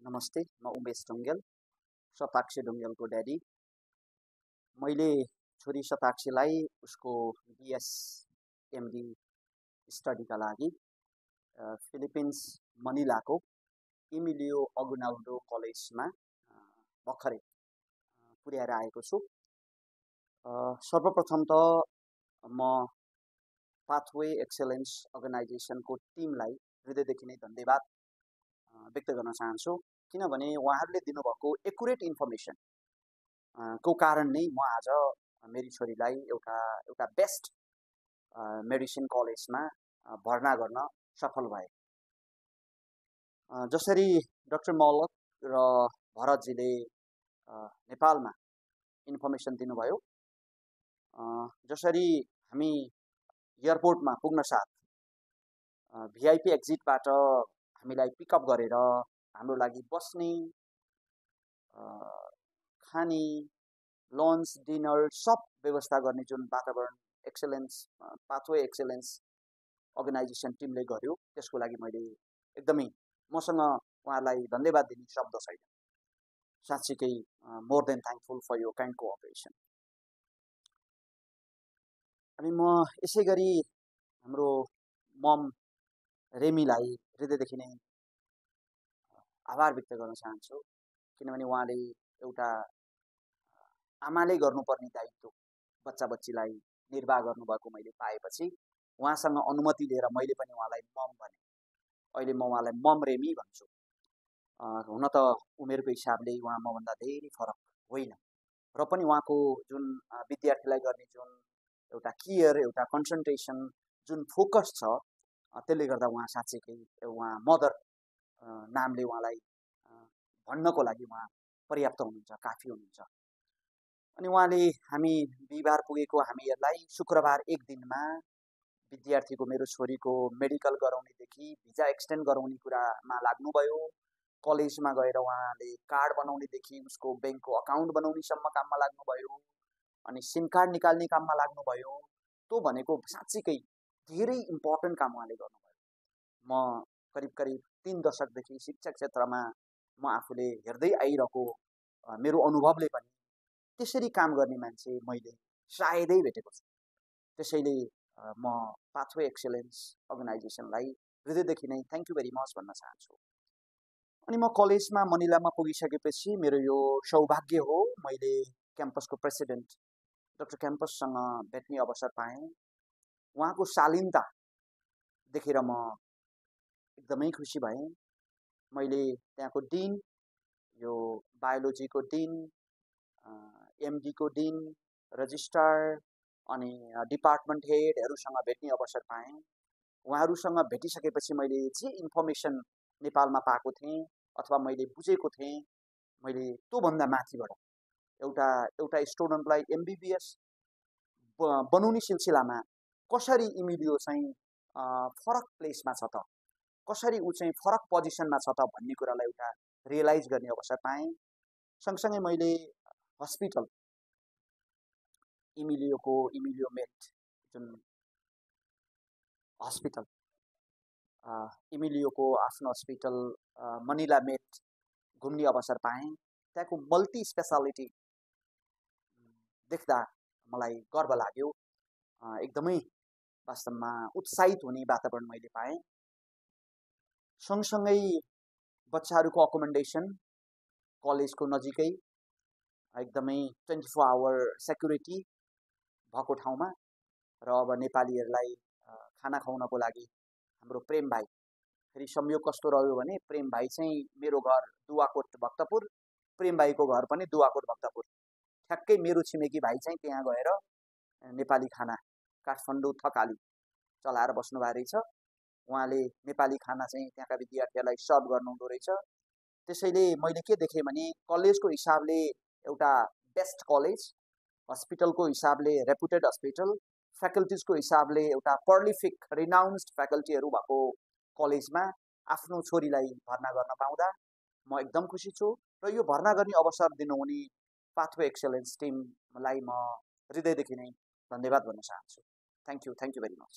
नमस्ते, म उमेश ढुङ्गेल, शताक्षी ढुङ्गेलको ड्याडी। मैले छोरी शताक्षीलाई उसको बिएस एमडी स्टडीका लागि फिलिपिन्स मनिलाको इमिलियो अगुनाल्डो कलेजमा भर्खरै पुर्याएर आएको छु। सर्वप्रथम त म पाथवे एक्सेलेन्स अर्गनाइजेसनको टिमलाई हृदयदेखि नै धन्यवाद व्यक्त गर्न चाहन्छु, किनभने उहाँहरूले दिनुभएको एकुरेट इन्फर्मेसन को कारण नै म आज मेरी छोरीलाई एउटा बेस्ट मेडिसिन कलेजमा भर्ना गर्न सफल भए। जसरी डाक्टर मल्लक र भरतजीले नेपालमा इन्फर्मेसन दिनुभयो, जसरी हामी एयरपोर्टमा पुग्न साथ भिआइपी एक्जिटबाट हामीलाई पिकअप गरेर हाम्रो लागि बस्ने, खाने, लन्च, डिनर सब व्यवस्था गर्ने जुन वातावरण एक्सेलेन्स पाथवे एक्सेलेन्स अर्गनाइजेसन टिमले गर्यो, त्यसको लागि मैले एकदमै मसँग उहाँलाई धन्यवाद दिने शब्द छैन। साँच्चीकै more than thankful for your kind cooperation. अनि म यसै गरी हाम्रो मम रेमीलाई हृदयदेखि नै आभार व्यक्त गर्न चाहन्छु, किनभने उहाँले एउटा आमाले गर्नुपर्ने दायित्व बच्चा बच्चीलाई निर्वाह गर्नुभएको मैले पाएपछि उहाँसँग अनुमति लिएर मैले पनि उहाँलाई मम भने। अहिले म उहाँलाई मम रेमी भन्छु। हुन त उमेरको हिसाबले उहाँ मभन्दा धेरै फरक होइन, र पनि उहाँको जुन विद्यार्थीलाई गर्ने जुन एउटा केयर, एउटा कन्सन्ट्रेसन, जुन फोकस छ, त्यसले गर्दा उहाँ साँच्चीकै उहाँ मदर नामले उहाँलाई भन्नको लागि उहाँ पर्याप्त हुनुहुन्छ, काफी हुनुहुन्छ। अनि उहाँले हामी बिहिबार पुगेको हामीहरूलाई शुक्रबार एक दिनमा विद्यार्थीको मेरो छोरीको मेडिकल गराउनेदेखि भिजा एक्सटेन्ड गराउने कुरामा लाग्नुभयो। कलेजमा गएर उहाँले कार्ड बनाउनेदेखि उसको ब्याङ्कको अकाउन्ट बनाउनेसम्म काममा लाग्नुभयो, अनि सिम कार्ड निकाल्ने काममा लाग्नुभयो। त्यो भनेको साँच्चीकै धेरै इम्पोर्टेन्ट काम उहाँले गर्नुभयो। म करिब करिब 3 दशकदेखि शिक्षा क्षेत्रमा म आफूले हेर्दै आइरहेको मेरो अनुभवले पनि त्यसरी काम गर्ने मान्छे मैले सायदै भेटेको छु। त्यसैले म पाथवे एक्सेलेन्स अर्गनाइजेसनलाई हृदयदेखि नै थ्याङ्क यू भेरी मच भन्न चाहन्छु। अनि म कलेजमा मनिलामा पुगिसकेपछि मेरो यो सौभाग्य हो, मैले क्याम्पसको प्रेसिडेन्ट डाक्टर क्याम्पससँग भेट्ने अवसर पाएँ। उहाँको शालीनता देखेर म एकदमै खुसी भएँ। मैले त्यहाँको डिन, यो बायोलोजीको डिन, एमडीको डिन, रजिस्ट्रार अनि डिपार्टमेन्ट हेडहरूसँग भेट्ने अवसर पाएँ। उहाँहरूसँग भेटिसकेपछि मैले जे इन्फर्मेसन नेपालमा पाएको थिएँ अथवा मैले बुझेको थिएँ, मैले त्योभन्दा माथिबाट एउटा स्टुडेन्टलाई एमबिबिएस बनाउने सिलसिलामा कसरी इमिलियो चाहिँ फरक प्लेसमा छ त, कसरी ऊ चाहिँ फरक पोजिसनमा छ त भन्ने कुरालाई एउटा रियलाइज गर्ने अवसर पाएँ। सँगसँगै मैले हस्पिटल इमिलियो मेट जुन हस्पिटल इमिलियोको आफ्नो हस्पिटल मनिला मेट घुम्ने अवसर पाएँ। त्यहाँको मल्टी स्पेसालिटी देख्दा मलाई गर्व लाग्यो। एकदमै वास्तवमा उत्साहित हुने वातावरण मैले पाएँ। सँगसँगै बच्चाहरूको अकोमोडेसन कलेजको नजिकै एकदमै 24 आवर सेक्युरिटी भएको ठाउँमा, र अब नेपालीहरूलाई खाना खुवाउनको लागि हाम्रो प्रेम भाइ, फेरि संयोग कस्तो रह्यो भने प्रेम भाइ चाहिँ मेरो घर दुवाकोट भक्तपुर, प्रेम भाइको घर पनि दुवाकोट भक्तपुर, ठ्याक्कै मेरो छिमेकी भाइ चाहिँ त्यहाँ गएर नेपाली खाना काठमाडौँ थकाली चलाएर बस्नुभएको रहेछ। उहाँले नेपाली खाना चाहिँ त्यहाँका विद्यार्थीहरूलाई सर्भ गर्नुहुँदो रहेछ। त्यसैले मैले के देखेँ भने कलेजको हिसाबले एउटा बेस्ट कलेज, हस्पिटलको हिसाबले रेपुटेड हस्पिटल, फ्याकल्टिजको हिसाबले एउटा पर्लिफिक रिनाउन्स्ड फ्याकल्टीहरू भएको कलेजमा आफ्नो छोरीलाई भर्ना गर्न पाउँदा म एकदम खुसी छु। र यो भर्ना गर्ने अवसर दिनुहुने पाथवे एक्सेलेन्स टिमलाई म हृदयदेखि नै धन्यवाद भन्न चाहन्छु। Thank you very much.